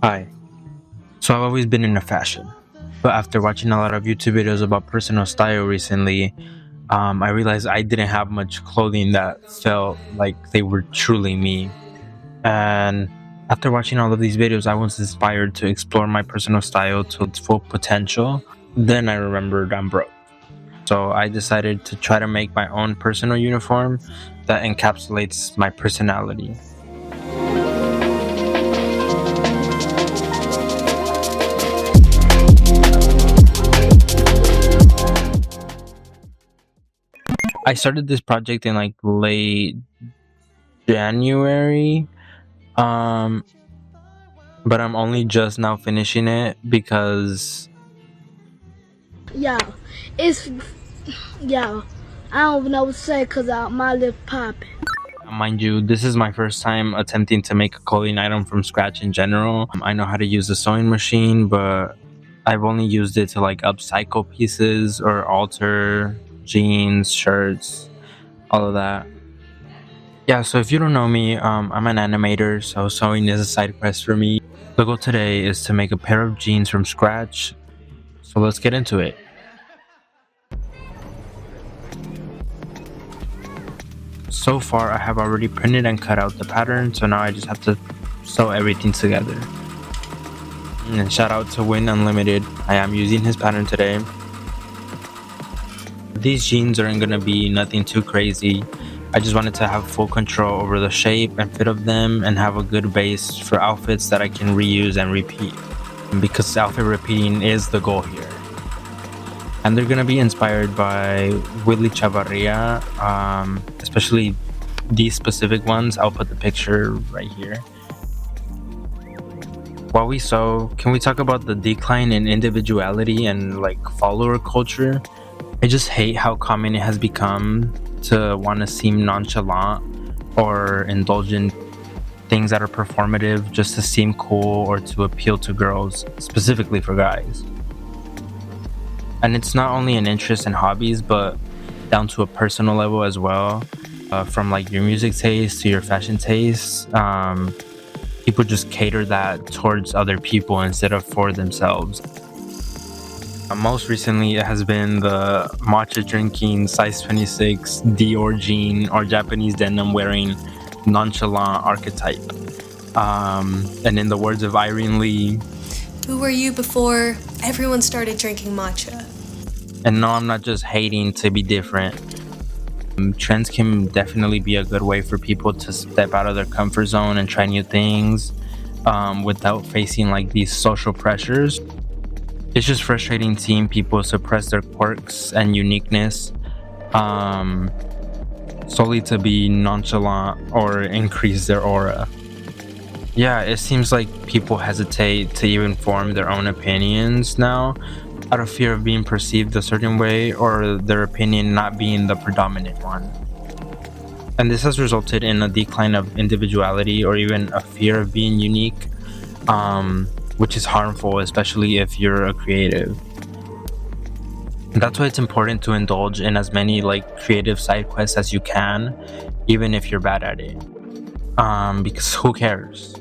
Hi. So I've always been into fashion, but after watching a lot of YouTube videos about personal style recently, I realized I didn't have much clothing that felt like they were truly me. And after watching all of these videos, I was inspired to explore my personal style to its full potential. Then I remembered I'm broke. So I decided to try to make my own personal uniform that encapsulates my personality. I started this project in like late January, um, but I'm only just now finishing it because, Yeah, it's yeah. I don't even know what to say because my lip popping. mind you, this is my first time attempting to make a clothing item from scratch in general. I know how to use the sewing machine, but I've only used it to like upcycle pieces or alter jeans, shirts, all of that. Yeah, so if you don't know me, I'm an animator, so sewing is a side quest for me. The goal today is to make a pair of jeans from scratch, so let's get into it. So far, I have already printed and cut out the pattern, so now I just have to sew everything together. And shout out to Win Unlimited, I am using his pattern today. These jeans aren't gonna be nothing too crazy. I just wanted to have full control over the shape and fit of them and have a good base for outfits that I can reuse and repeat. Because outfit repeating is the goal here. And they're gonna be inspired by Willy Chavarria, especially these specific ones. I'll put the picture right here. While we sew, can we talk about the decline in individuality and like follower culture? I just hate how common it has become to want to seem nonchalant or indulge in things that are performative just to seem cool or to appeal to girls, specifically for guys. And it's not only an interest in hobbies, but down to a personal level as well. From like your music taste to your fashion taste, people just cater that towards other people instead of for themselves. Most recently, it has been the matcha drinking, size 26, Dior jean, or Japanese denim wearing nonchalant archetype. And in the words of Irene Lee, who were you before everyone started drinking matcha? And no, I'm not just hating to be different. Trends can definitely be a good way for people to step out of their comfort zone and try new things without facing like these social pressures. It's just frustrating seeing people suppress their quirks and uniqueness solely to be nonchalant or increase their aura. Yeah, it seems like people hesitate to even form their own opinions now out of fear of being perceived a certain way or their opinion not being the predominant one. And this has resulted in a decline of individuality or even a fear of being unique, which is harmful, especially if you're a creative. And that's why it's important to indulge in as many like creative side quests as you can, even if you're bad at it. Because who cares?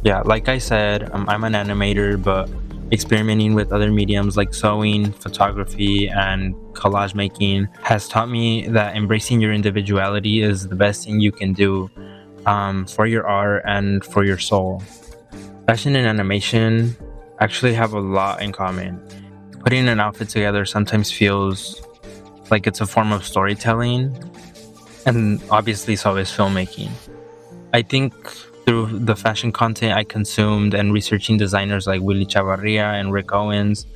Yeah, like I said, I'm an animator, but experimenting with other mediums like sewing, photography, and collage making has taught me that embracing your individuality is the best thing you can do for your art and for your soul. Fashion and animation actually have a lot in common. Putting an outfit together sometimes feels like it's a form of storytelling, and obviously so is filmmaking. I think through the fashion content I consumed and researching designers like Willy Chavarria and Rick Owens,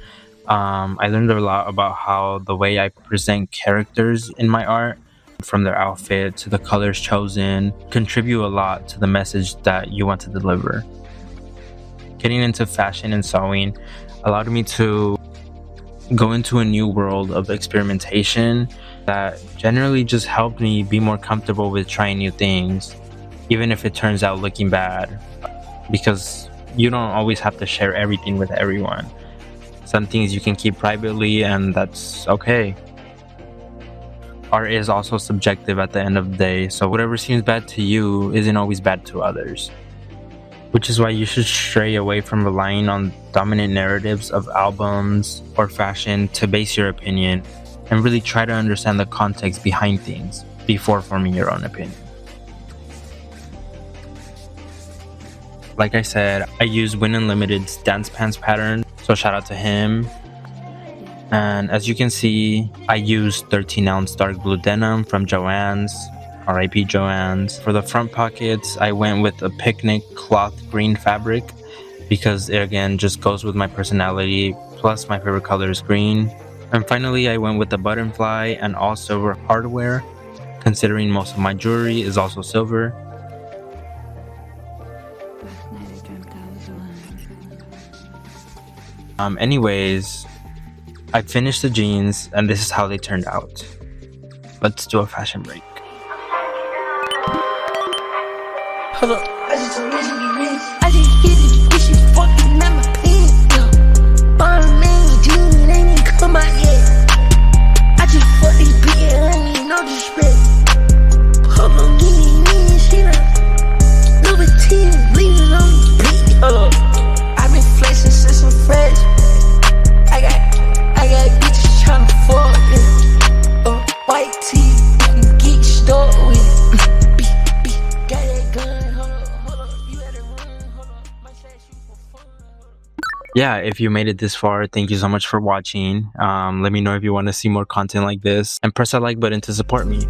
I learned a lot about how the way I present characters in my art, from their outfit to the colors chosen, contribute a lot to the message that you want to deliver. Getting into fashion and sewing allowed me to go into a new world of experimentation that generally just helped me be more comfortable with trying new things, even if it turns out looking bad, because you don't always have to share everything with everyone. Some things you can keep privately, and that's okay. Art is also subjective at the end of the day, so whatever seems bad to you isn't always bad to others. which is why you should stray away from relying on dominant narratives of albums or fashion to base your opinion, and really try to understand the context behind things before forming your own opinion. Like I said, I use Win Unlimited's dance pants pattern, so shout out to him. And as you can see, I used 13-ounce dark blue denim from Joann's, RIP Joann's. For the front pockets, I went with a picnic cloth green fabric because it again just goes with my personality, plus my favorite color is green. And finally, I went with the buttonfly and all silver hardware, considering most of my jewelry is also silver. Anyways, I finished the jeans and this is how they turned out. Let's do a fashion break. Hold up. I just told Reggie be rich. I just hit it, bitch, you fucking at my pants. Yeah. Bottom man, jeans ain't even come out yet. I just fucked this bitch, I ain't even no disrespect. Hold on, getting shit up. Louis T bleeding on the beat. Hold up. I been flexing since I'm fresh. I got bitches tryna fuck, yeah. White tee, get stuck with it. Got that gun, hold up, you had to run, hold up, my slash you for fun. Yeah, if you made it this far, thank you so much for watching. Let me know if you want to see more content like this and press that like button to support me.